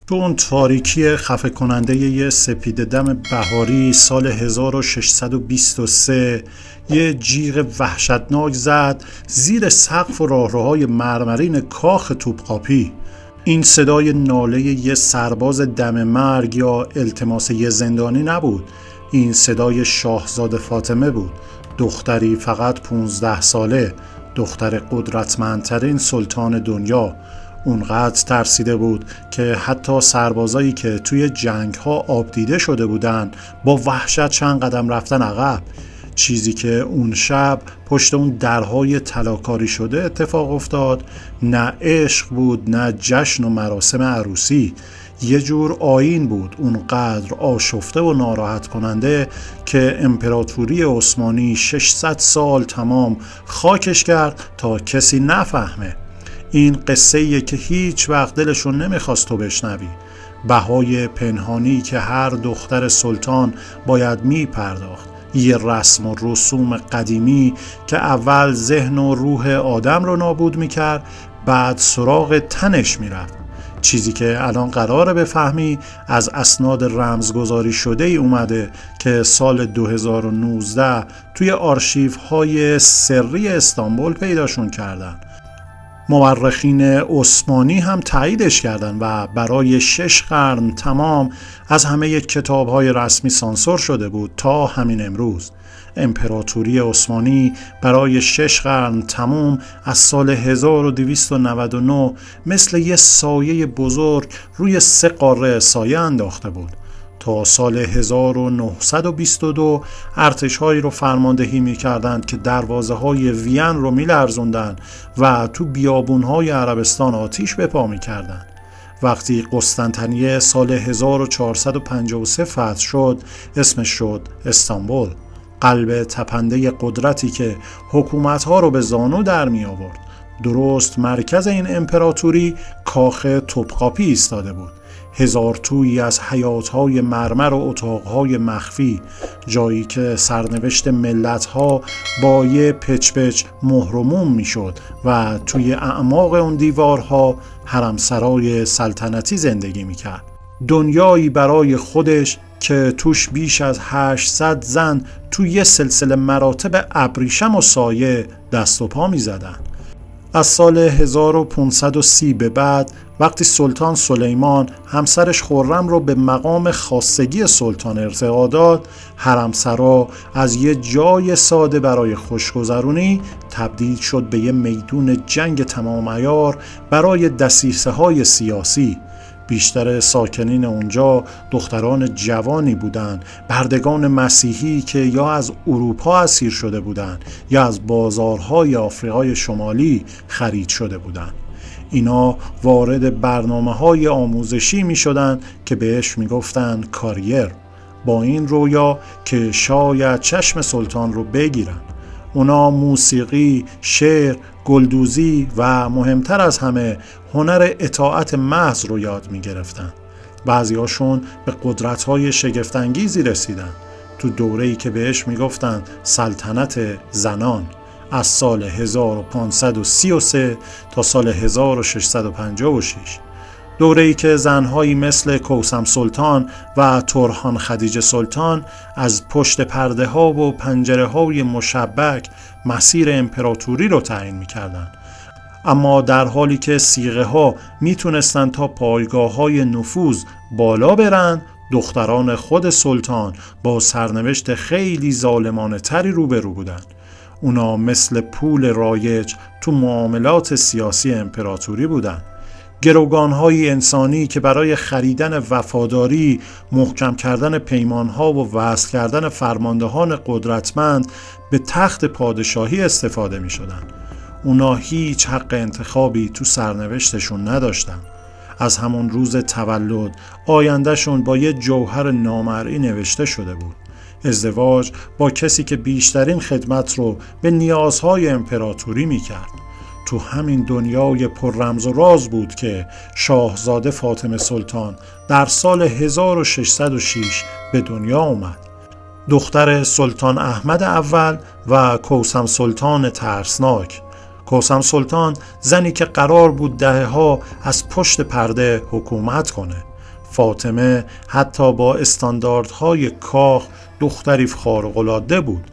تو اون تاریکی خفه کننده یه سپیده دم بهاری سال 1623 یه جیغ وحشتناک زد زیر سقف و راهروهای مرمرین کاخ توپقاپی. این صدای ناله یه سرباز دم مرگ یا التماس یه زندانی نبود. این صدای شاهزاده فاطمه بود، دختری فقط 15 ساله، دختر قدرتمندترین سلطان دنیا. اونقدر ترسیده بود که حتی سربازایی که توی جنگ‌ها آب دیده شده بودن با وحشت چند قدم رفتن عقب. چیزی که اون شب پشت اون درهای طلاکاری شده اتفاق افتاد نه عشق بود، نه جشن و مراسم عروسی. یه جور آیین بود، اونقدر آشفته و ناراحت کننده که امپراتوری عثمانی 600 سال تمام خاکش کرد تا کسی نفهمه. این قصه‌ایه که هیچ وقت دلشون نمیخواست تو بشنوی. بهای پنهانی که هر دختر سلطان باید میپرداخت. یه رسم و رسوم قدیمی که اول ذهن و روح آدم رو نابود میکرد، بعد سراغ تنش میرفت. چیزی که الان قراره بفهمی از اسناد رمزگذاری شده ای اومده که سال 2019 توی آرشیوهای سری استانبول پیداشون کردن. مورخین عثمانی هم تاییدش کردن و برای 6 قرن تمام از همه کتاب‌های رسمی سانسور شده بود تا همین امروز. امپراتوری عثمانی برای 6 قرن تمام از سال 1299 مثل یه سایه بزرگ روی 3 قاره سایه انداخته بود. تا سال 1922 ارتش‌هایی رو فرماندهی می‌کردند که دروازه‌های وین رو می‌لرزوندن و تو بیابون‌های عربستان آتیش به پا می‌کردند. وقتی قسطنطنیه سال 1453 فتح شد، اسمش شد استانبول، قلب تپنده قدرتی که حکومت‌ها رو به زانو در می آورد. درست مرکز این امپراتوری کاخ توپقاپی ایستاده بود. 1000 تویی از حیاط‌های مرمر و اتاق‌های مخفی، جایی که سرنوشت ملت‌ها با یه پچ مهر و موم می‌شد و توی اعماق اون دیوارها حرمسرای سلطنتی زندگی می‌کرد. دنیایی برای خودش که توش بیش از 800 زن توی یه سلسله مراتب ابریشم و سایه دست و پا می‌زدن. از سال 1530 به بعد وقتی سلطان سلیمان همسرش خرم رو به مقام خاصگی سلطان ارتقا داد، حرمسرا از یه جای ساده برای خوشگذرونی تبدیل شد به یه میدون جنگ تمام عیار برای دسیسه‌های سیاسی. بیشتر ساکنین اونجا دختران جوانی بودند، بردگان مسیحی که یا از اروپا اسیر شده بودند یا از بازارهای آفریقای شمالی خرید شده بودند. اینا وارد برنامه‌های آموزشی می‌شدند که بهش می‌گفتن کاریر، با این رویا که شاید چشم سلطان رو بگیرن. اونا موسیقی، شعر، گلدوزی و مهمتر از همه هنر اطاعت محض رو یاد می گرفتن. بعضی هاشون به قدرت‌های شگفت‌انگیزی رسیدن. تو دوره‌ای که بهش می گفتن سلطنت زنان، از سال 1533 تا سال 1656. دوره‌ای که زنهایی مثل کوثم سلطان و تورهان خدیجه سلطان از پشت پرده ها و پنجره های مشبک مسیر امپراتوری رو تعیین می‌کردند. اما در حالی که صیغه ها میتونستن تا پایگاه های نفوذ بالا برن، دختران خود سلطان با سرنوشت خیلی ظالمانه تری روبرو بودن. اونا مثل پول رایج تو معاملات سیاسی امپراتوری بودن. گروگان‌های انسانی که برای خریدن وفاداری، محکم کردن پیمان‌ها و وصل کردن فرماندهان قدرتمند به تخت پادشاهی استفاده می‌شدن. اونا هیچ حق انتخابی تو سرنوشتشون نداشتن. از همون روز تولد آیندهشون با یه جوهر نامرئی نوشته شده بود. ازدواج با کسی که بیشترین خدمت رو به نیازهای امپراتوری می‌کرد. تو همین دنیای پر رمز و راز بود که شاهزاده فاطمه سلطان در سال 1606 به دنیا اومد. دختر سلطان احمد اول و کوثم سلطان ترسناک. کوثم سلطان زنی که قرار بود دهه‌ها از پشت پرده حکومت کنه. فاطمه حتی با استانداردهای کاخ دختری خارق‌العاده بود.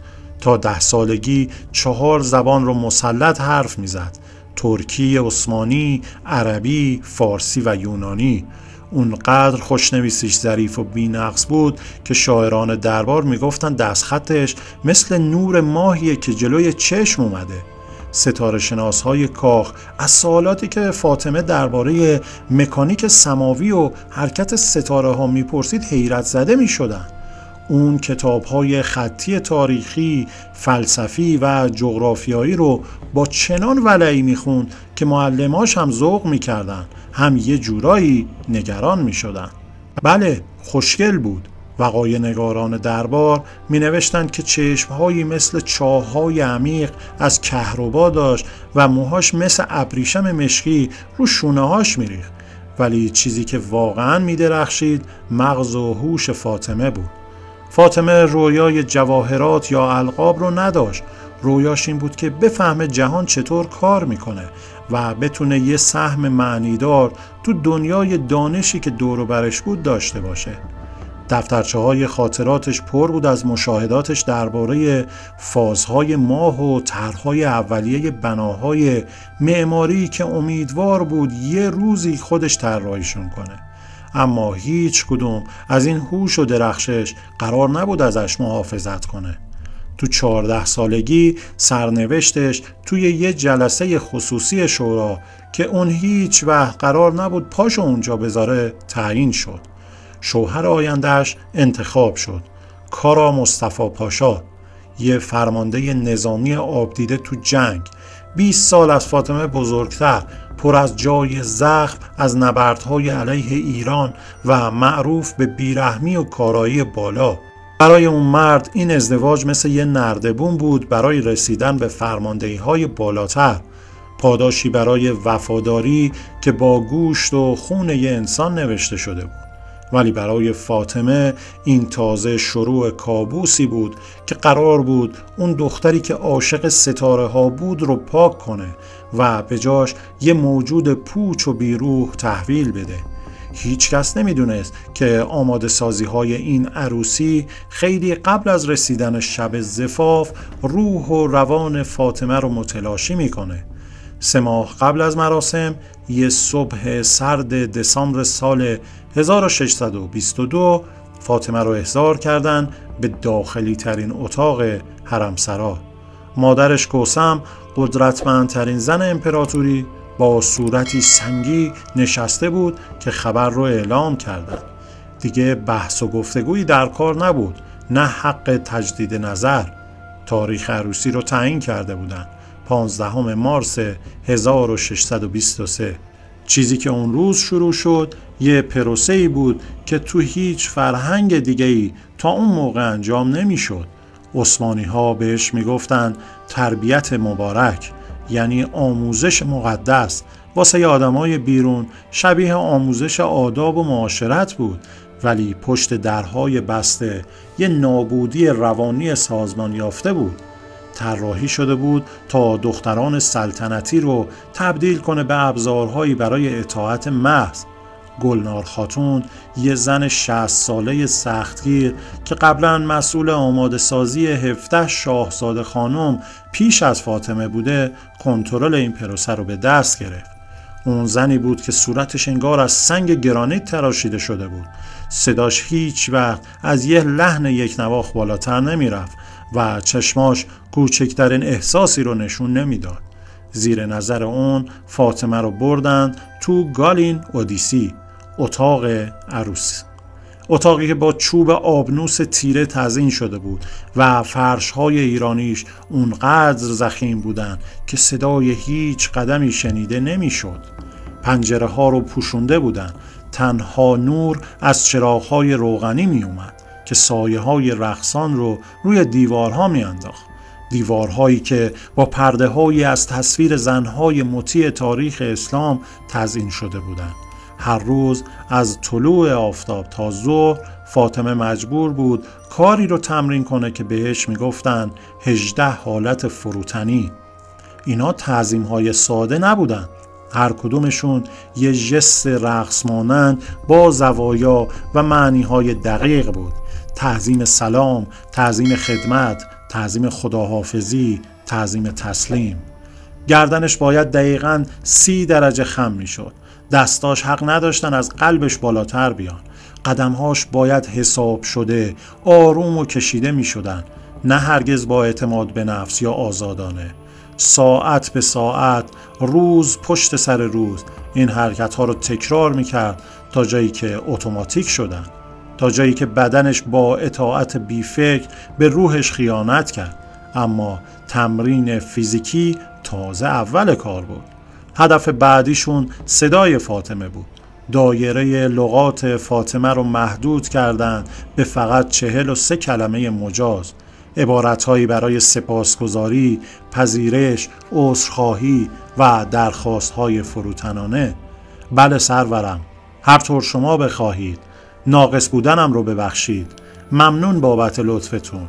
تا 10 سالگی 4 زبان رو مسلط حرف میزد: ترکی، عثمانی، عربی، فارسی و یونانی. اونقدر خوشنویسیش ظریف و بی‌نقص بود که شاعران دربار میگفتن دستخطش مثل نور ماهیه که جلوی چشم اومده. ستاره شناس‌های کاخ از سوالاتی که فاطمه درباره مکانیک سماوی و حرکت ستاره ها میپرسید حیرت زده میشدن. اون کتاب‌های خطی تاریخی، فلسفی و جغرافیایی رو با چنان ولعی میخوند که معلماش هم ذوق میکردن، هم یه جورایی نگران میشدن. بله، خوشگل بود. وقایع نگاران دربار می نوشتند که چشمهایی مثل چاه‌های عمیق از کهربا داشت و موهاش مثل ابریشم مشکی رو شونه‌هاش میریخت. ولی چیزی که واقعاً می درخشید مغز و هوش فاطمه بود. فاطمه رویای جواهرات یا القاب رو نداشت. رویاش این بود که بفهمه جهان چطور کار میکنه و بتونه یه سهم معنیدار تو دنیای دانشی که دور و برش بود داشته باشه. دفترچه‌های خاطراتش پر بود از مشاهداتش درباره فازهای ماه و طرح‌های اولیه بناهای معماری که امیدوار بود یه روزی خودش طراحیشون کنه. اما هیچ کدوم از این هوش و درخشش قرار نبود ازش محافظت کنه. تو 14 سالگی سرنوشتش توی یه جلسه خصوصی شورا که اون هیچ وقت قرار نبود پاشو اونجا بذاره تعیین شد. شوهر آیندهش انتخاب شد: کارا مصطفی پاشا، یه فرمانده نظامی آبدیده تو جنگ، 20 سال از فاطمه بزرگتر، پر از جای زخم از نبردهای علیه ایران و معروف به بیرحمی و کارایی بالا. برای اون مرد این ازدواج مثل یه نردبون بود برای رسیدن به فرماندهی‌های بالاتر، پاداشی برای وفاداری که با گوشت و خون یه انسان نوشته شده بود. ولی برای فاطمه این تازه شروع کابوسی بود که قرار بود اون دختری که عاشق ستاره ها بود رو پاک کنه و به جاش یه موجود پوچ و بیروح تحویل بده. هیچ کس نمیدونست که آماده سازی های این عروسی خیلی قبل از رسیدن شب زفاف روح و روان فاطمه رو متلاشی میکنه. 3 ماه قبل از مراسم، یه صبح سرد دسامبر سال 1622 فاطمه رو احضار کردن به داخلی ترین اتاق حرمسرا. مادرش کوثم، قدرتمندترین زن امپراتوری، با صورتی سنگی نشسته بود که خبر رو اعلام کردند. دیگه بحث و گفتگویی در کار نبود، نه حق تجدید نظر. تاریخ عروسی رو تعیین کرده بودند: 15 مارس 1623. چیزی که اون روز شروع شد یه پروسه‌ای بود که تو هیچ فرهنگ دیگه‌ای تا اون موقع انجام نمی‌شد. عثمانی‌ها بهش میگفتن تربیت مبارک، یعنی آموزش مقدس. واسه آدمای بیرون شبیه آموزش آداب و معاشرت بود، ولی پشت درهای بسته یه نابودی روانی سازمان یافته بود. طراحی شده بود تا دختران سلطنتی رو تبدیل کنه به ابزارهایی برای اطاعت محض. گلنار خاتون، یه زن 60 ساله سختگیر که قبلا مسئول آماده سازی 17 شاهزاده خانم پیش از فاطمه بوده، کنترل این پروسه رو به دست گرفت. اون زنی بود که صورتش انگار از سنگ گرانیت تراشیده شده بود. صداش هیچ وقت از یه لحن یک نواخت بالاتر نمی رفت و چشماش کوچکترین احساسی رو نشون نمیداد. زیر نظر اون فاطمه رو بردن تو گالین اودیسی، اتاق عروس. اتاقی که با چوب آبنوس تیره تزیین شده بود و فرش‌های ایرانیش اونقدر ضخیم بودن که صدای هیچ قدمی شنیده نمی‌شد. پنجره ها رو پوشونده بودن. تنها نور از چراغ‌های روغنی می اومد که سایه‌های رقصان رو روی دیوارها می‌انداخت. دیوارهایی که با پرده‌هایی از تصویر زن‌های مطیع تاریخ اسلام تزیین شده بودند. هر روز از طلوع آفتاب تا ظهر فاطمه مجبور بود کاری رو تمرین کنه که بهش میگفتن 18 حالت فروتنی. اینا تعظیم‌های ساده نبودن. هر کدومشون یه ژست رقص مانند با زوایا و معنی‌های دقیق بود. تعظیم سلام، تعظیم خدمت، تعظیم خداحافظی، تعظیم تسلیم. گردنش باید دقیقاً 30 درجه خم میشد. دستاش حق نداشتن از قلبش بالاتر بیان. قدمهاش باید حساب شده، آروم و کشیده می شدن، نه هرگز با اعتماد به نفس یا آزادانه. ساعت به ساعت، روز پشت سر روز این حرکت ها رو تکرار می کرد تا جایی که اتوماتیک شدن، تا جایی که بدنش با اطاعت بیفکر به روحش خیانت کرد. اما تمرین فیزیکی تازه اول کار بود. هدف بعدیشون صدای فاطمه بود. دایره لغات فاطمه رو محدود کردن به فقط 43 کلمه مجاز، عبارتهایی برای سپاسگزاری، پذیرش، عذرخواهی و درخواستهای فروتنانه. بله سرورم، هر طور شما بخواهید، ناقص بودنم رو ببخشید، ممنون بابت لطفتون.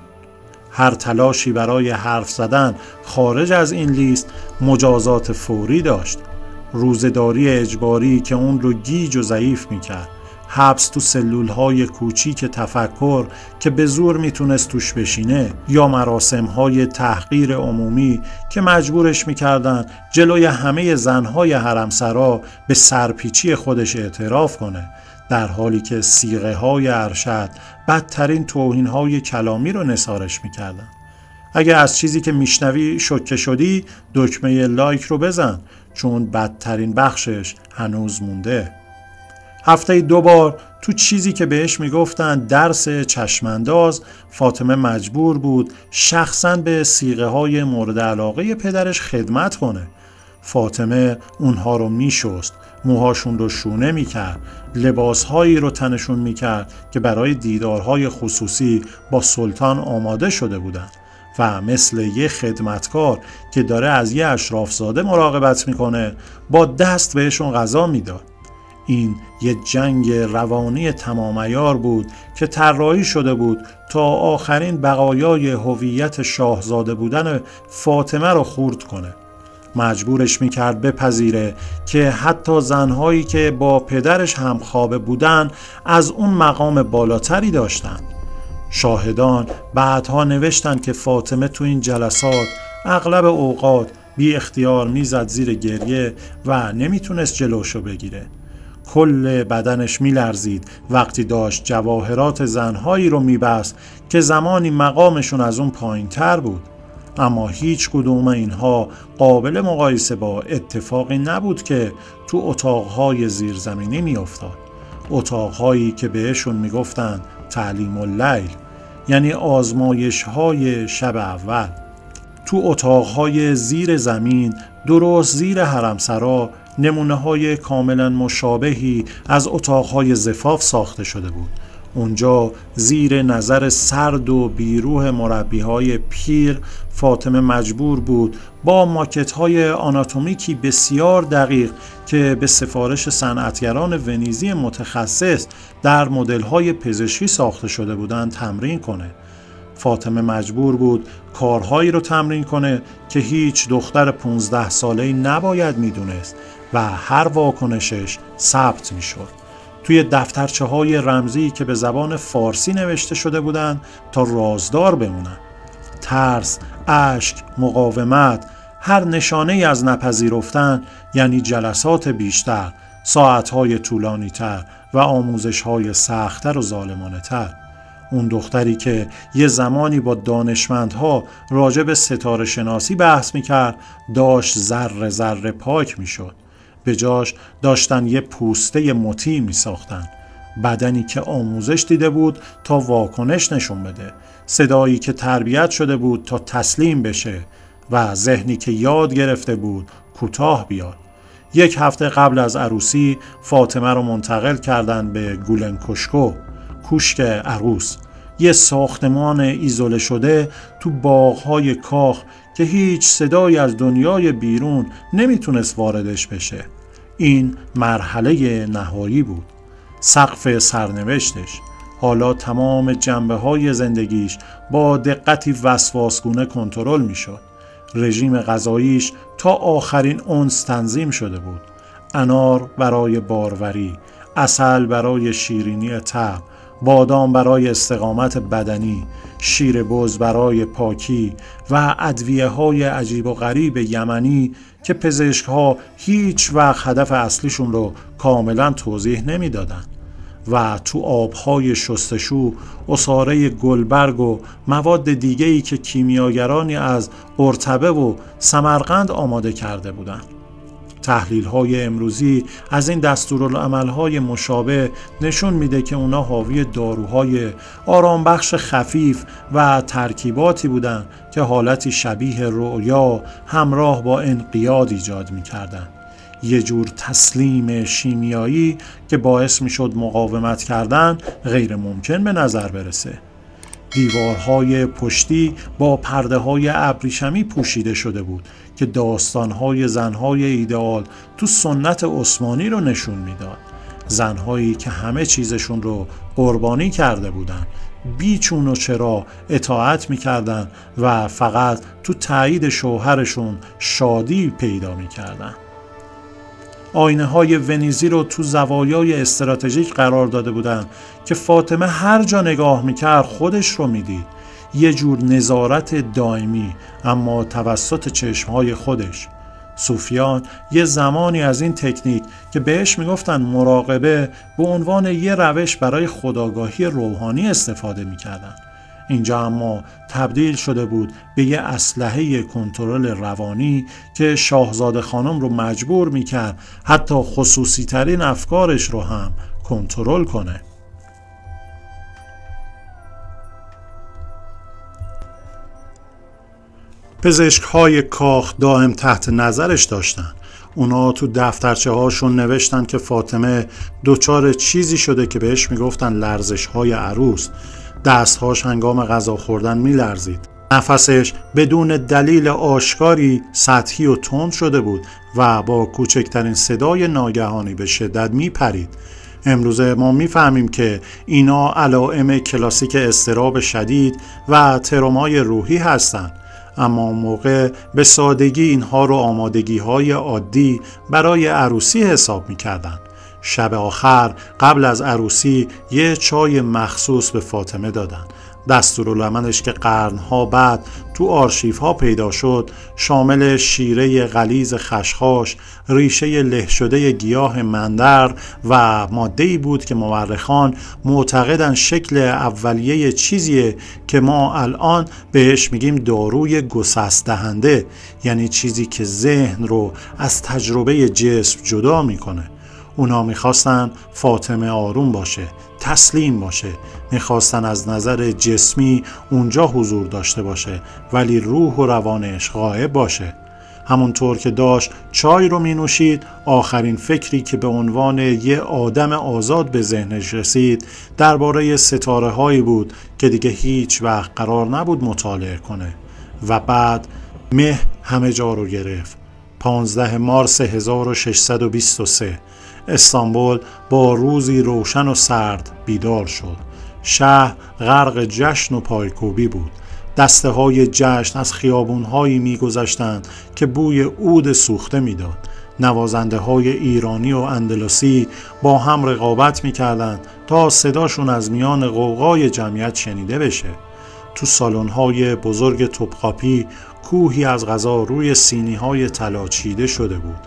هر تلاشی برای حرف زدن خارج از این لیست مجازات فوری داشت. روزداری اجباری که اون رو گیج و ضعیف میکرد، حبس تو سلولهای کوچیک تفکر که به زور میتونست توش بشینه، یا مراسمهای تحقیر عمومی که مجبورش میکردن جلوی همه زنهای حرمسرا به سرپیچی خودش اعتراف کنه، در حالی که صیغه های ارشد بدترین توهین های کلامی رو نثارش میکردن. اگه از چیزی که میشنوی شوکه شدی، دکمه لایک رو بزن، چون بدترین بخشش هنوز مونده. هفته 2 بار تو چیزی که بهش میگفتن درس چشمانداز، فاطمه مجبور بود شخصاً به صیغه های مورد علاقه پدرش خدمت کنه. فاطمه اونها رو میشست، موهاشون رو شونه میکرد، لباسهایی رو تنشون میکرد که برای دیدارهای خصوصی با سلطان آماده شده بودن و مثل یه خدمتکار که داره از یه اشرافزاده مراقبت میکنه با دست بهشون غذا میداد. این یه جنگ روانی تمام عیار بود که طراحی شده بود تا آخرین بقایای هویت شاهزاده بودن فاطمه رو خورد کنه. مجبورش میکرد بپذیره که حتی زنهایی که با پدرش همخوابه بودن از اون مقام بالاتری داشتن. شاهدان بعدها نوشتن که فاطمه تو این جلسات اغلب اوقات بی اختیار میزد زیر گریه و نمیتونست جلوشو بگیره. کل بدنش میلرزید وقتی داشت جواهرات زنهایی رو میبست که زمانی مقامشون از اون پایین تر بود. اما هیچ کدوم اینها قابل مقایسه با اتفاقی نبود که تو اتاقهای زیرزمینی میافتاد. اتاقهایی که بهشون میگفتن تعلیم اللیل، یعنی آزمایش‌های شب اول. تو اتاقهای زیر زمین درست زیر حرمسرا نمونه‌های کاملا مشابهی از اتاقهای زفاف ساخته شده بود. اونجا زیر نظر سرد و بیروح مربیهای پیر، فاطمه مجبور بود با ماکت‌های آناتومیکی بسیار دقیق که به سفارش صنعتگران ونیزی متخصص در مدل‌های پزشکی ساخته شده بودند تمرین کنه. فاطمه مجبور بود کارهایی رو تمرین کنه که هیچ دختر 15 ساله‌ای نباید میدونست و هر واکنشش ثبت میشد توی دفترچه‌های رمزی که به زبان فارسی نوشته شده بودند تا رازدار بمونن. ترس، اشک، مقاومت، هر نشانه‌ای از نپذیرفتن یعنی جلسات بیشتر، ساعت‌های طولانی‌تر و آموزش‌های سخت‌تر و ظالمانه‌تر. اون دختری که یه زمانی با دانشمندها راجع به ستاره شناسی بحث می‌کرد، داشت ذره ذره پاک می‌شد. به جاش داشتن یه پوسته مطیع می‌ساختن. بدنی که آموزش دیده بود تا واکنش نشون بده، صدایی که تربیت شده بود تا تسلیم بشه و ذهنی که یاد گرفته بود کوتاه بیاد. 1 هفته قبل از عروسی فاطمه رو منتقل کردن به گولنکوشکو، کوشک عروس، یه ساختمان ایزوله شده تو باغ‌های کاخ که هیچ صدایی از دنیای بیرون نمیتونست واردش بشه. این مرحله نهایی بود، سقف سرنوشتش. حالا تمام جنبه‌های زندگیش با دقتی وسواسگونه کنترل میشد. رژیم غذاییش تا آخرین اونس تنظیم شده بود. انار برای باروری، عسل برای شیرینی طبع، بادام برای استقامت بدنی، شیر بز برای پاکی و ادویه‌های عجیب و غریب یمنی که پزشک‌ها هیچ وقت هدف اصلیشون رو کاملا توضیح نمی‌دادن. و تو آبهای شستشو عصاره گلبرگ و مواد دیگه‌ای که کیمیاگرانی از قرطبه و سمرقند آماده کرده بودند. تحلیل‌های امروزی از این دستورالعمل‌های مشابه نشون میده که اونا حاوی داروهای آرامبخش خفیف و ترکیباتی بودند که حالتی شبیه رؤیا همراه با انقیاد ایجاد می‌کردند. یه جور تسلیم شیمیایی که باعث میشد مقاومت کردن غیر ممکن به نظر برسه. دیوارهای پشتی با پرده‌های ابریشمی پوشیده شده بود که داستانهای زنهای ایدئال تو سنت عثمانی رو نشون میداد. زنهایی که همه چیزشون رو قربانی کرده بودن، بیچون و چرا اطاعت میکردن و فقط تو تایید شوهرشون شادی پیدا میکردن. آینه های ونیزی رو تو زوایای استراتژیک قرار داده بودن که فاطمه هر جا نگاه میکرد خودش رو میدید. یه جور نظارت دائمی اما توسط چشمهای خودش. صوفیان یه زمانی از این تکنیک که بهش میگفتن مراقبه به عنوان یه روش برای خودآگاهی روحانی استفاده میکردن. اینجا اما تبدیل شده بود به یه اسلحه کنترل روانی که شاهزاده خانم رو مجبور میکرد حتی خصوصی ترین افکارش رو هم کنترل کنه. پزشک‌های کاخ دائم تحت نظرش داشتن. اونا تو دفترچه هاشون نوشتن که فاطمه دچار چیزی شده که بهش میگفتن لرزش‌های عروس. دستهاش هنگام غذا خوردن میلرزید. نفسش بدون دلیل آشکاری سطحی و تند شده بود و با کوچکترین صدای ناگهانی به شدت میپرید. امروزه ما میفهمیم که اینا علائم کلاسیک اضطراب شدید و ترومای روحی هستند. اما اون موقع به سادگی اینها رو آمادگی‌های عادی برای عروسی حساب می‌کردن. شب آخر قبل از عروسی یه چای مخصوص به فاطمه دادن. دستورالعملش که قرنها بعد تو آرشیوها پیدا شد شامل شیره غلیظ خشخاش، ریشه له شده گیاه مندر و ماده‌ای بود که مورخان معتقدن شکل اولیه چیزیه که ما الان بهش میگیم داروی گسست دهنده، یعنی چیزی که ذهن رو از تجربه جسم جدا میکنه. اونا میخواستن فاطمه آروم باشه، تسلیم باشه، میخواستن از نظر جسمی اونجا حضور داشته باشه ولی روح و روانش غایب باشه. همونطور که داشت چای رو می نوشید آخرین فکری که به عنوان یه آدم آزاد به ذهنش رسید درباره ستاره هایی بود که دیگه هیچ وقت قرار نبود مطالعه کنه. و بعد مه همه جا رو گرفت. 15 مارس 1623 استانبول با روزی روشن و سرد بیدار شد. شهر غرق جشن و پایکوبی بود. دسته های جشن از خیابون هایی می گذشتند که بوی عود سوخته می داد. نوازنده های ایرانی و اندلسی با هم رقابت می کردند تا صداشون از میان غوغای جمعیت شنیده بشه. تو سالن های بزرگ توپخاپی کوهی از غذا روی سینی های طلا چیده شده بود.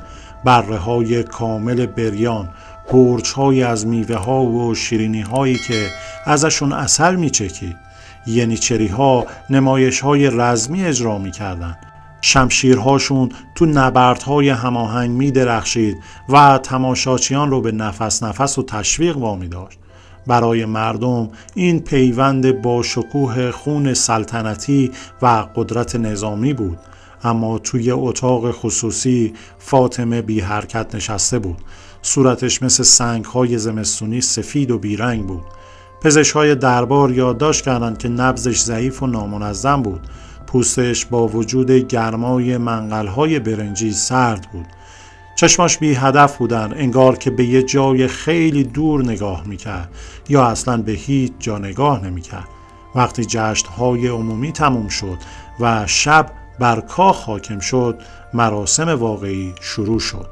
بره های کامل بریان، برج های از میوه ها و شیرینی هایی که ازشون عسل می چکید. ینیچری ها نمایش های رزمی اجرا می کردن. شمشیرهاشون تو نبردهای هماهنگ می درخشید و تماشاچیان رو به نفس نفس و تشویق وامی داشت. برای مردم این پیوند با شکوه خون سلطنتی و قدرت نظامی بود. اما توی اتاق خصوصی فاطمه بی حرکت نشسته بود. صورتش مثل سنگ‌های زمستونی سفید و بیرنگ بود. پزشک‌های دربار یادداشت کردند که نبضش ضعیف و نامنظم بود. پوستش با وجود گرمای منقل‌های برنجی سرد بود. چشماش بی هدف بودن، انگار که به یه جای خیلی دور نگاه میکرد یا اصلاً به هیچ جا نگاه نمیکرد. وقتی جشن‌های عمومی تموم شد و شب بر کاخ حاکم شد، مراسم واقعی شروع شد.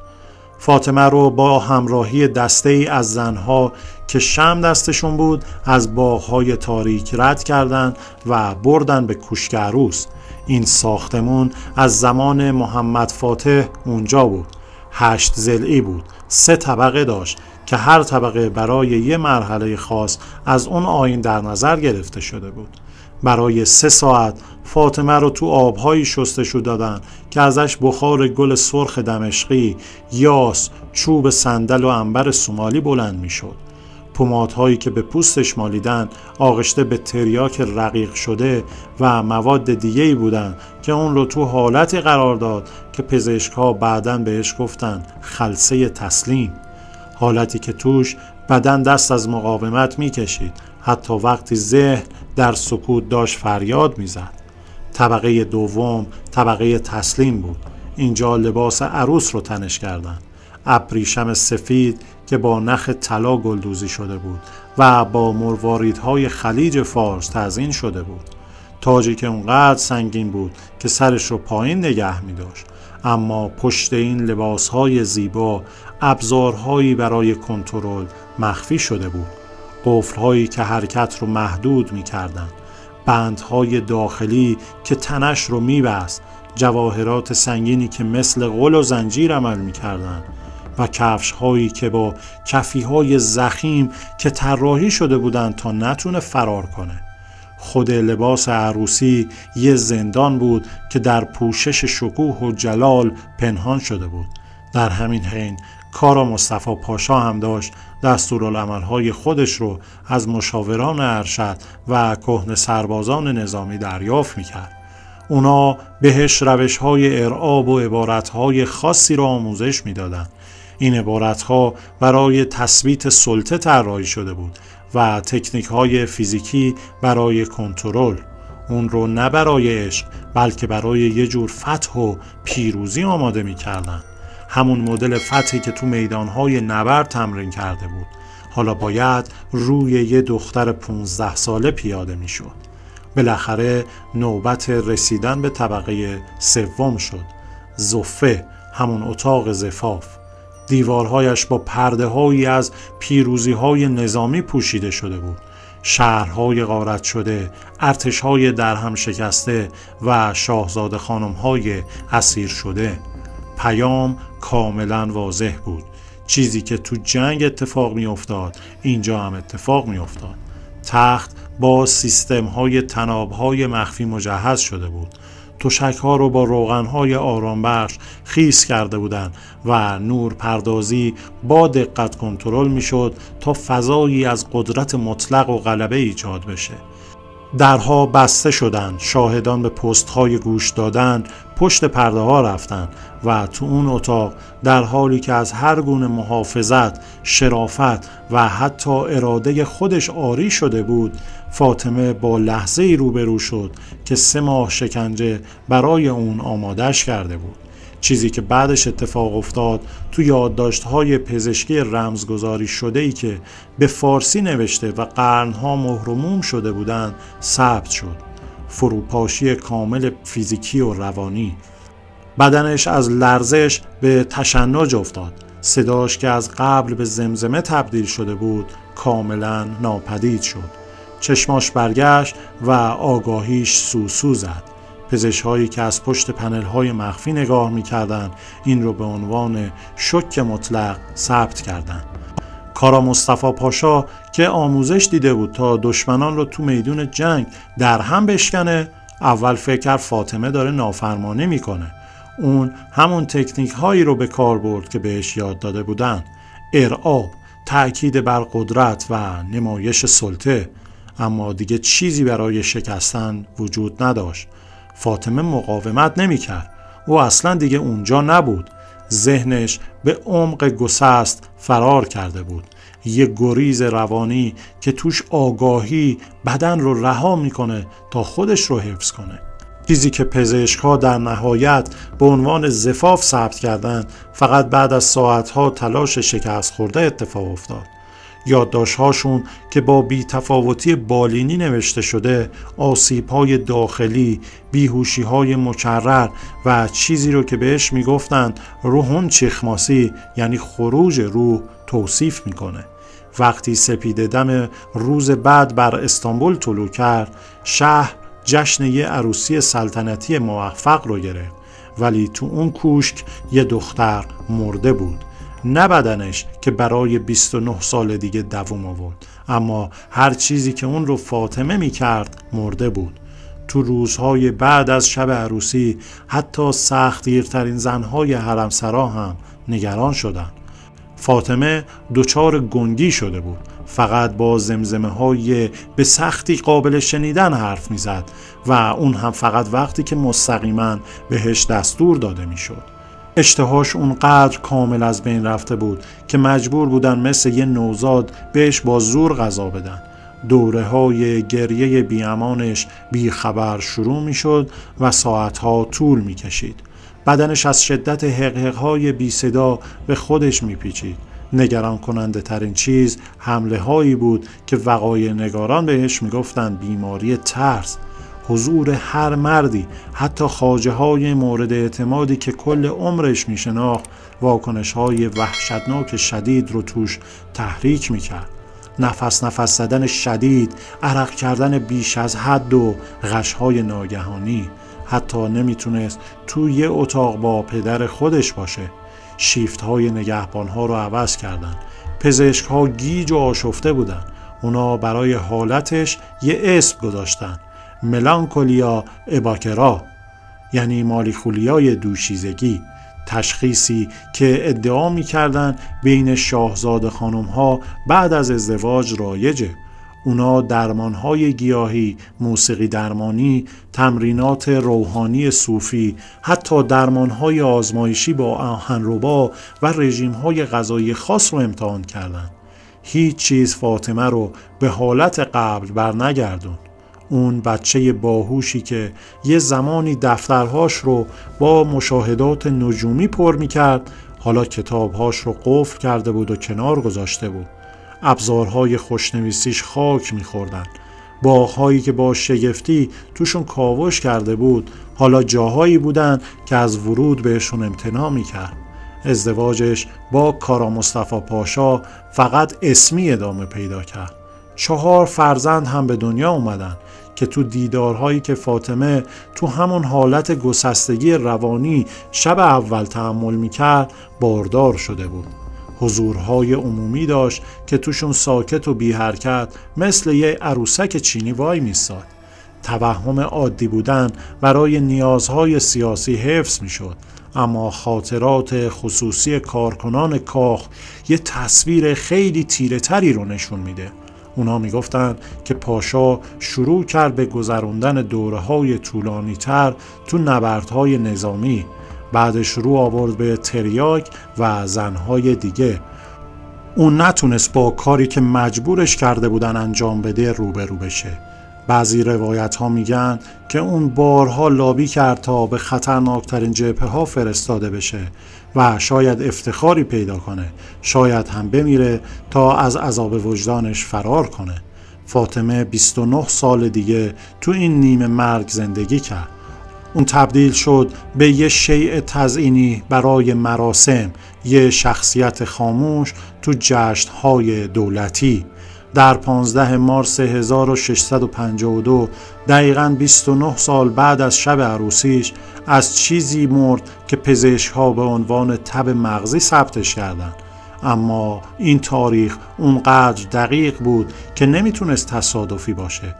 فاطمه رو با همراهی دسته‌ای از زنها که شمع دستشون بود از باغ‌های تاریک رد کردند و بردن به کوشک عروس. این ساختمون از زمان محمد فاتح اونجا بود. 8 ضلعی بود، 3 طبقه داشت که هر طبقه برای یه مرحله خاص از اون آیین در نظر گرفته شده بود. برای 3 ساعت فاطمه رو تو آبهایی شستشو دادن که ازش بخار گل سرخ دمشقی، یاس، چوب صندل و عنبر سومالی بلند میشد. پمادهایی که به پوستش مالیدن آغشته به تریاک رقیق شده و مواد دیگه‌ای بودن که اون رو تو حالتی قرار داد که پزشک‌ها بعداً بهش گفتن خلسه تسلیم، حالتی که توش بدن دست از مقاومت میکشید، حتی وقتی ذهن در سکوت داشت فریاد میزد. طبقه دوم طبقه تسلیم بود. اینجا لباس عروس رو تنش کردن، ابریشم سفید که با نخ طلا گلدوزی شده بود و با مرواریدهای خلیج فارس تزیین شده بود. تاجی که اونقدر سنگین بود که سرش رو پایین نگه می داشت، اما پشت این لباسهای زیبا ابزارهایی برای کنترل مخفی شده بود. قفلهایی که حرکت رو محدود می کردن، بندهای داخلی که تنش رو می بست، جواهرات سنگینی که مثل غل و زنجیر عمل می کردن و کفش هایی که با کفی های ضخیم که طراحی شده بودند تا نتونه فرار کنه. خود لباس عروسی یه زندان بود که در پوشش شکوه و جلال پنهان شده بود. در همین حین کارا مصطفی پاشا هم داشت دستورالعمل‌های خودش رو از مشاوران ارشد و کهنه سربازان نظامی دریافت می‌کرد. اونا بهش روش‌های ارعاب و عبارت‌های خاصی را آموزش می‌دادند. این عبارت‌ها برای تثبیت سلطه طراحی شده بود و تکنیک‌های فیزیکی برای کنترل. اون رو نه برای عشق بلکه برای یه جور فتح و پیروزی آماده می‌کردن. همون مدل فتحی که تو میدان‌های نبرد تمرین کرده بود حالا باید روی یه دختر 15 ساله پیاده می‌شد. بالاخره نوبت رسیدن به طبقه سوم شد. زفه، همون اتاق زفاف. دیوارهایش با پرده‌هایی از پیروزی‌های نظامی پوشیده شده بود. شهرهای غارت شده، ارتش‌های درهم شکسته و شاهزاده خانم‌های اسیر شده. پیام کاملا واضح بود. چیزی که تو جنگ اتفاق می افتاد اینجا هم اتفاق می افتاد. تخت با سیستم‌های تناب‌های مخفی مجهز شده بود. تشک‌ها رو با روغن‌های آرامبخش خیس کرده بودند و نور پردازی با دقت کنترل می‌شد تا فضایی از قدرت مطلق و غلبه ایجاد بشه. درها بسته شدند، شاهدان به پست‌های گوش دادن پشت پرده‌ها رفتند و تو اون اتاق در حالی که از هر گونه محافظت، شرافت و حتی اراده خودش عاری شده بود، فاطمه با لحظه‌ای روبرو شد که 3 ماه شکنجه برای اون آمادش کرده بود. چیزی که بعدش اتفاق افتاد تو یادداشت‌های پزشکی رمزگذاری شده‌ای که به فارسی نوشته و قرن‌ها مهر و موم شده بودند ثبت شد. فروپاشی کامل فیزیکی و روانی. بدنش از لرزش به تشنج افتاد. صداش که از قبل به زمزمه تبدیل شده بود کاملا ناپدید شد. چشماش برگشت و آگاهیش سوسو زد. پزشک‌هایی که از پشت پنل‌های مخفی نگاه می‌کردند این رو به عنوان شوک مطلق ثبت کردند. کارا مصطفی پاشا که آموزش دیده بود تا دشمنان رو تو میدون جنگ در هم بشکنه، اول فکر کرد فاطمه داره نافرمانی میکنه. اون همون تکنیک هایی رو به کار برد که بهش یاد داده بودن: ارعاب، تأکید بر قدرت و نمایش سلطه. اما دیگه چیزی برای شکستن وجود نداشت. فاطمه مقاومت نمیکرد. او اصلا دیگه اونجا نبود. ذهنش به عمق گسست فرار کرده بود. یه گریز روانی که توش آگاهی بدن رو رها میکنه تا خودش رو حفظ کنه. چیزی که پزشک‌ها در نهایت به عنوان زفاف ثبت کردن فقط بعد از ساعت‌ها تلاش شکست خورده اتفاق افتاد. یادداشت‌هاشون که با بی‌تفاوتی بالینی نوشته شده، آسیب‌های داخلی، بیهوشی‌های مکرر و چیزی رو که بهش میگفتن روحون چیخماسی، یعنی خروج روح، توصیف میکنه. وقتی سپیده دم روز بعد بر استانبول طلوع کرد، شهر جشن یه عروسی سلطنتی موفق رو گرفت، ولی تو اون کوشک یه دختر مرده بود. نه بدنش که برای 29 سال دیگه دوام آورد، اما هر چیزی که اون رو فاطمه میکرد مرده بود. تو روزهای بعد از شب عروسی حتی سختگیرترین زنهای حرمسرا هم نگران شدن. فاطمه دچار گنگی شده بود، فقط با زمزمه های به سختی قابل شنیدن حرف میزد و اون هم فقط وقتی که مستقیما بهش دستور داده میشد. اشتهاش اونقدر کامل از بین رفته بود که مجبور بودن مثل یه نوزاد بهش با زور غذا بدن. دوره های گریه بیامانش بی خبر شروع می شد و ساعتها طول می کشید. بدنش از شدت حقحق‌های بی صدا به خودش می پیچید. نگران کننده ترین چیز حمله هایی بود که وقایع نگاران بهش می گفتن بیماری ترس. حضور هر مردی، حتی خواجه های مورد اعتمادی که کل عمرش می شناخت، واکنش های وحشتناک شدید رو توش تحریک می کرد. نفس زدن شدید، عرق کردن بیش از حد و غش‌های ناگهانی. حتی نمیتونست توی یه اتاق با پدر خودش باشه. شیفت‌های نگهبان‌ها رو عوض کردن. پزشک‌ها گیج و آشفته بودن. اونا برای حالتش یه اسم گذاشتن: ملانکولیا اباکرا، یعنی مالیخولیای دوشیزگی. تشخیصی که ادعا می‌کردن بین شاهزاده خانم‌ها بعد از ازدواج رایجه. اونا درمان‌های گیاهی، موسیقی درمانی، تمرینات روحانی صوفی، حتی درمان‌های آزمایشی با آهنربا و رژیم‌های غذایی خاص رو امتحان کردن. هیچ چیز فاطمه رو به حالت قبل برنگردون. اون بچه باهوشی که یه زمانی دفترهاش رو با مشاهدات نجومی پر می‌کرد، حالا کتابهاش رو قفل کرده بود و کنار گذاشته بود. ابزارهای خوشنویسیش خاک می‌خوردن. باغ‌هایی که با شگفتی توشون کاوش کرده بود، حالا جاهایی بودن که از ورود بهشون امتناع می‌کرد. ازدواجش با کارا مصطفی پاشا فقط اسمی ادامه پیدا کرد. 4 فرزند هم به دنیا اومدن که تو دیدارهایی که فاطمه تو همون حالت گسستگی روانی شب اول تحمل میکرد باردار شده بود. حضورهای عمومی داشت که توشون ساکت و بی حرکت مثل یه عروسک چینی وای میستاد. توهم عادی بودن برای نیازهای سیاسی حفظ میشد، اما خاطرات خصوصی کارکنان کاخ یه تصویر خیلی تیره تری رو نشون میده. اونا میگفتن که پاشا شروع کرد به گذروندن دوره‌های طولانی تر تو نبردهای نظامی، بعدش رو آورد به تریاک و زنهای دیگه. اون نتونست با کاری که مجبورش کرده بودن انجام بده روبرو بشه. بعضی روایت ها میگن که اون بارها لابی کرد تا به خطرناکترین جبهه ها فرستاده بشه و شاید افتخاری پیدا کنه، شاید هم بمیره تا از عذاب وجدانش فرار کنه. فاطمه 29 سال دیگه تو این نیمه مرگ زندگی کرد. اون تبدیل شد به یه شیء تزئینی برای مراسم، یه شخصیت خاموش تو جشن‌های دولتی. در 15 مارس 1652 دقیقاً 29 سال بعد از شب عروسیش از چیزی مرد که پزشک‌ها به عنوان تب مغزی ثبتش کردند. اما این تاریخ اونقدر دقیق بود که نمیتونست تصادفی باشه.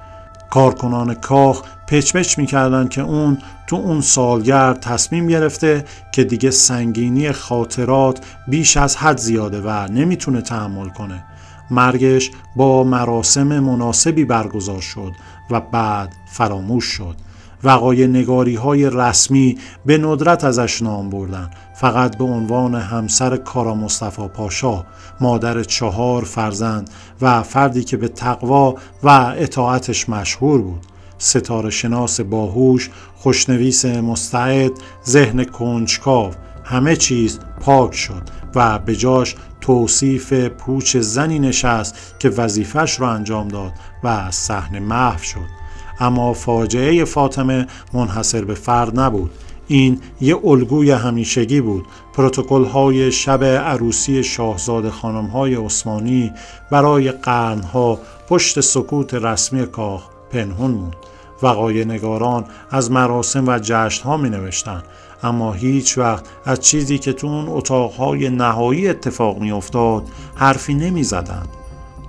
کارکنان کاخ پچ میکردن که اون تو اون سالگرد تصمیم گرفته که دیگه سنگینی خاطرات بیش از حد زیاده و نمیتونه تحمل کنه. مرگش با مراسم مناسبی برگزار شد و بعد فراموش شد. وقایع نگاری های رسمی به ندرت ازش نام بردن، فقط به عنوان همسر کارا مصطفی پاشا، مادر 4 فرزند و فردی که به تقوا و اطاعتش مشهور بود. ستاره شناس باهوش، خوشنویس مستعد، ذهن کنجکاو، همه چیز پاک شد و به جاش توصیف پوچ زنی نشست که وظیفش را انجام داد و از صحنه محو شد. اما فاجعه فاطمه منحصر به فرد نبود. این یه الگوی همیشگی بود. پروتکل‌های شب عروسی شاهزاده خانم‌های عثمانی برای قرن‌ها پشت سکوت رسمی کاخ پنهون موند. وقایع نگاران از مراسم و جشن‌ها می‌نوشتند، اما هیچ وقت از چیزی که تو اون اتاق‌های نهایی اتفاق می‌افتاد حرفی نمی‌زدند.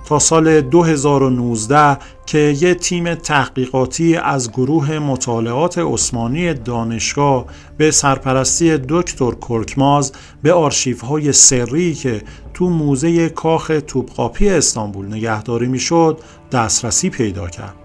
تا سال 2019 که یه تیم تحقیقاتی از گروه مطالعات عثمانی دانشگاه به سرپرستی دکتر کرکماز به آرشیوهای سری که تو موزه کاخ توپقاپی استانبول نگهداری میشد دسترسی پیدا کرد.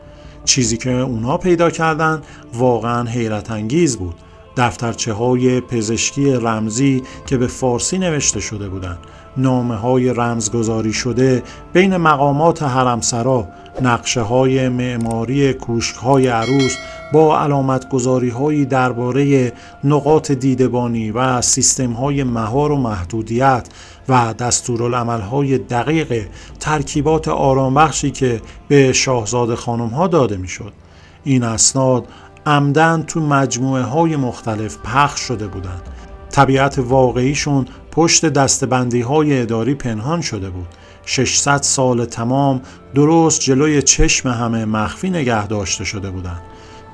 چیزی که اونا پیدا کردن واقعا حیرت انگیز بود. دفترچه های پزشکی رمزی که به فارسی نوشته شده بودند، نامه های رمزگذاری شده بین مقامات حرمسرا، نقشه های معماری کوشک های عروس با علامت گذاری هایی درباره نقاط دیدبانی و سیستم های مهار و محدودیت و دستورالعمل های دقیق ترکیبات آرامبخشی که به شاهزاده خانم ها داده می شد. این اسناد عمدن تو مجموعه های مختلف پخش شده بودند. طبیعت واقعیشون پشت دستبندی های اداری پنهان شده بود. 600 سال تمام درست جلوی چشم همه مخفی نگه داشته شده بودند.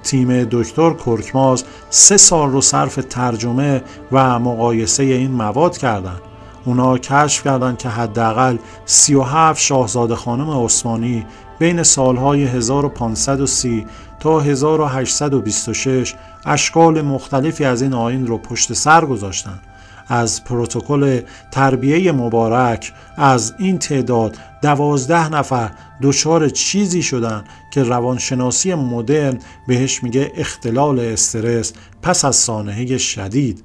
تیم دکتر کرکماز 3 سال رو صرف ترجمه و مقایسه این مواد کردند. اونا کشف کردند که حداقل 37 شاهزاده خانم عثمانی بین سالهای 1530 تا 1826 اشکال مختلفی از این آیین رو پشت سر گذاشتند. از پروتکل تربیه مبارک از این تعداد 12 نفر دچار چیزی شدن که روانشناسی مدرن بهش میگه اختلال استرس پس از سانحه شدید.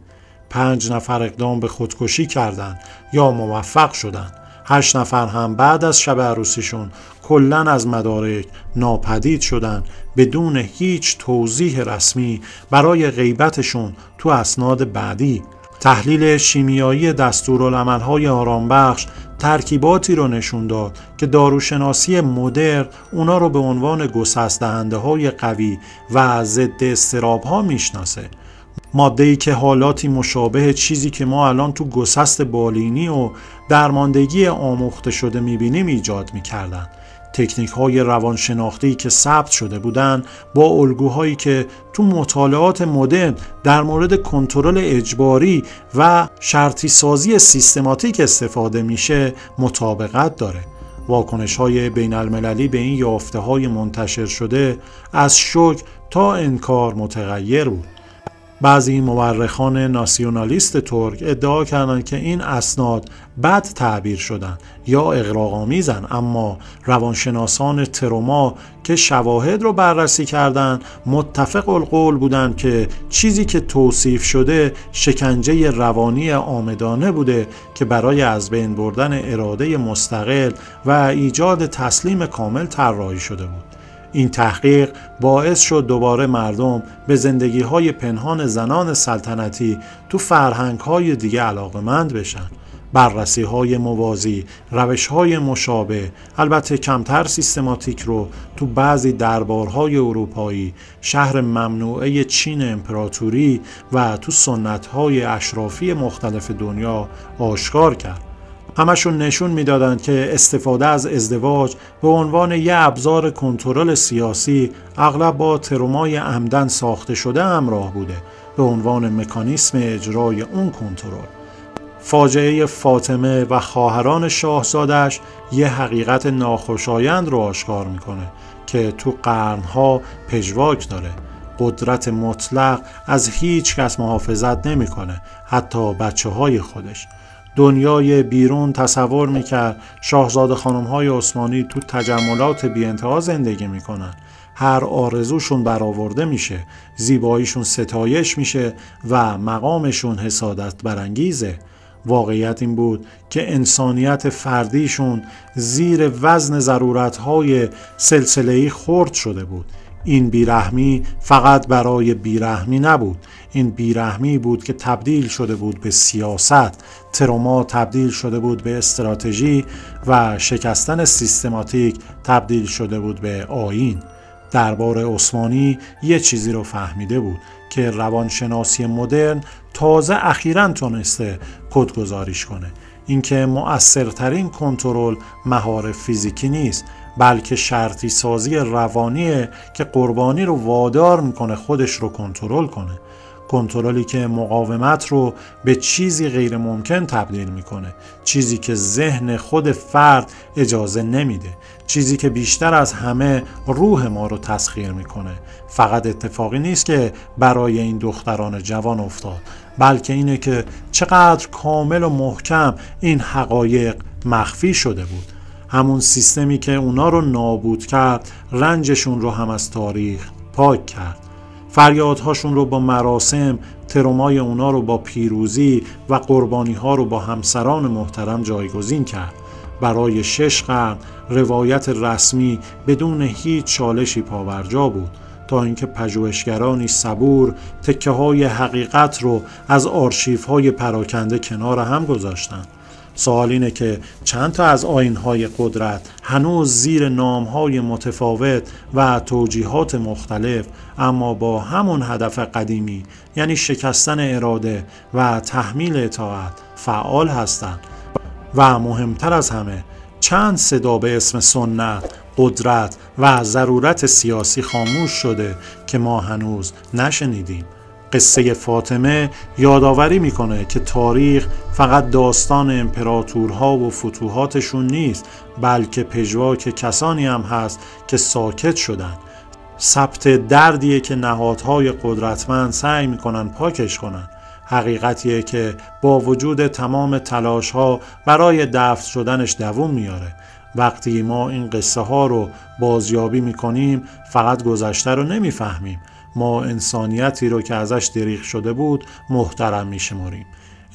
5 نفر اقدام به خودکشی کردند یا موفق شدند. 8 نفر هم بعد از شب عروسیشون کلاً از مدارک ناپدید شدن بدون هیچ توضیح رسمی برای غیبتشون تو اسناد بعدی. تحلیل شیمیایی دستورالعمل‌های آرامبخش ترکیباتی رو نشون داد که داروشناسی مدرن اونا رو به عنوان گسست‌دهنده‌های قوی و ضد اضطراب‌ها میشناسه. ماده‌ای که حالاتی مشابه چیزی که ما الان تو گسست بالینی و درماندگی آموخته شده می‌بینیم ایجاد می‌کردن. تکنیک‌های روانشناختی که ثبت شده بودند با الگوهایی که تو مطالعات مدرن در مورد کنترل اجباری و شرطی سازی سیستماتیک استفاده میشه مطابقت داره. واکنش‌های بین‌المللی به این یافته‌های منتشر شده از شوک تا انکار متغیر بود. بعضی مورخان ناسیونالیست ترک ادعا کردند که این اسناد بد تعبیر شدن یا اغراق‌آمیزن، اما روانشناسان تروما که شواهد رو بررسی کردند متفق القول بودند که چیزی که توصیف شده شکنجه روانی عامدانه بوده که برای از بین بردن اراده مستقل و ایجاد تسلیم کامل طراحی شده بود. این تحقیق باعث شد دوباره مردم به زندگی‌های پنهان زنان سلطنتی تو فرهنگ‌های دیگه علاقه‌مند بشن. بررسی‌های موازی، روش‌های مشابه، البته کمتر سیستماتیک رو تو بعضی دربارهای اروپایی، شهر ممنوعه چین امپراتوری و تو سنت‌های اشرافی مختلف دنیا آشکار کرد. همشون نشون میدادند که استفاده از ازدواج به عنوان یه ابزار کنترل سیاسی اغلب با ترومای عمدن ساخته شده همراه بوده به عنوان مکانیسم اجرای اون کنترل. فاجعه فاطمه و خواهران شاهزادش یه حقیقت ناخوشایند رو آشکار میکنه که تو قرنها پژواک داره. قدرت مطلق از هیچ کس محافظت نمیکنه، حتی بچه‌های خودش. دنیای بیرون تصور میکرد شاهزاده خانم‌های عثمانی تو تجملات بی انتها زندگی میکنن. هر آرزوشون برآورده میشه، زیباییشون ستایش میشه و مقامشون حسادت برانگیزه. واقعیت این بود که انسانیت فردیشون زیر وزن ضرورت‌های سلسله‌ای خرد شده بود. این بیرحمی فقط برای بیرحمی نبود، این بیرحمی بود که تبدیل شده بود به سیاست، تروما تبدیل شده بود به استراتژی و شکستن سیستماتیک تبدیل شده بود به آیین. دربار عثمانی یه چیزی رو فهمیده بود که روانشناسی مدرن تازه اخیراً تونسته کدگذاریش کنه، اینکه مؤثرترین کنترل مهار فیزیکی نیست، بلکه شرطی سازی روانیه که قربانی رو وادار میکنه خودش رو کنترل کنه. کنترلی که مقاومت رو به چیزی غیر ممکن تبدیل میکنه، چیزی که ذهن خود فرد اجازه نمیده، چیزی که بیشتر از همه روح ما رو تسخیر میکنه. فقط اتفاقی نیست که برای این دختران جوان افتاد، بلکه اینه که چقدر کامل و محکم این حقایق مخفی شده بود. همون سیستمی که اونا رو نابود کرد، رنجشون رو هم از تاریخ پاک کرد. فریادهاشون رو با مراسم، ترومای اونا رو با پیروزی و قربانی ها رو با همسران محترم جایگزین کرد. برای 6 قرن روایت رسمی بدون هیچ چالشی پاورجا بود، تا اینکه پژوهشگرانی صبور تکه های حقیقت رو از آرشیف های پراکنده کنار هم گذاشتند. سوال اینه که چند تا از آیین‌های قدرت هنوز زیر نام‌های متفاوت و توجیهات مختلف، اما با همون هدف قدیمی، یعنی شکستن اراده و تحمیل اطاعت، فعال هستند. و مهمتر از همه، چند صدا به اسم سنت، قدرت و ضرورت سیاسی خاموش شده که ما هنوز نشنیدیم. قصه فاطمه یادآوری میکنه که تاریخ فقط داستان امپراتورها و فتوحاتشون نیست، بلکه پژواک کسانی هم هست که ساکت شدن. ثبت دردیه که نهادهای قدرتمند سعی میکنن پاکش کنن. حقیقتیه که با وجود تمام تلاشها برای دفن شدنش دووم میاره. وقتی ما این قصه ها رو بازیابی میکنیم، فقط گذشته رو نمیفهمیم، ما انسانیتی رو که ازش دریغ شده بود محترم میشماریم.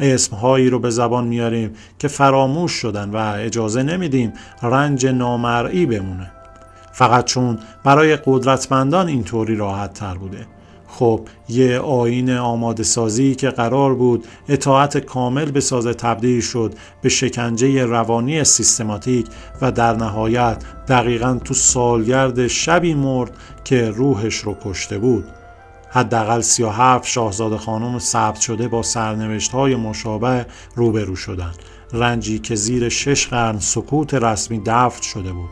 اسمهایی رو به زبان میاریم که فراموش شدن و اجازه نمیدیم رنج نامرئی بمونه، فقط چون برای قدرتمندان اینطوری راحت تر بوده. خب یه آیین آماده سازی که قرار بود اطاعت کامل بسازه تبدیل شد به شکنجه روانی سیستماتیک و در نهایت دقیقاً تو سالگرد شبی مرد که روحش رو کشته بود. حداقل 37 شاهزاده خانم ثبت شده با سرنوشت‌های مشابه روبرو شدند، رنجی که زیر 6 قرن سکوت رسمی دفن شده بود.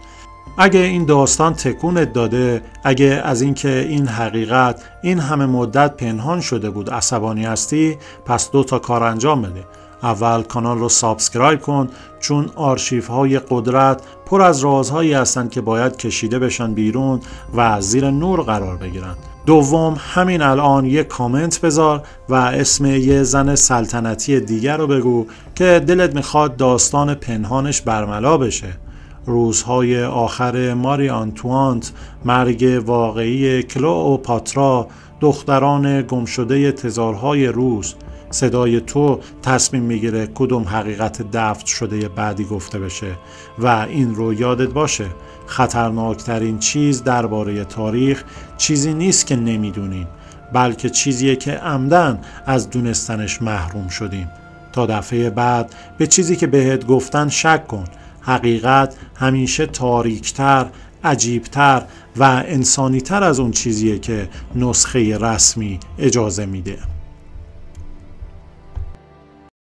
اگه این داستان تکونت داده، اگه از اینکه این حقیقت این همه مدت پنهان شده بود عصبانی هستی، پس 2 تا کار انجام بده. اول کانال رو سابسکرایب کن، چون آرشیف های قدرت پر از رازهایی هستند که باید کشیده بشن بیرون و زیر نور قرار بگیرن. دوم، همین الان یه کامنت بذار و اسم یه زن سلطنتی دیگر رو بگو که دلت میخواد داستان پنهانش برملا بشه. روزهای آخر ماری آنتوانت، مرگ واقعی کلئوپاترا، دختران گمشده تزارهای روس. صدای تو تصمیم میگیره کدوم حقیقت دفن شده بعدی گفته بشه و این رو یادت باشه، خطرناکترین چیز درباره تاریخ چیزی نیست که نمیدونیم، بلکه چیزیه که عمدن از دونستنش محروم شدیم. تا دفعه بعد به چیزی که بهت گفتن شک کن. حقیقت همیشه تاریکتر، عجیبتر و انسانیتر از اون چیزیه که نسخه رسمی اجازه میده.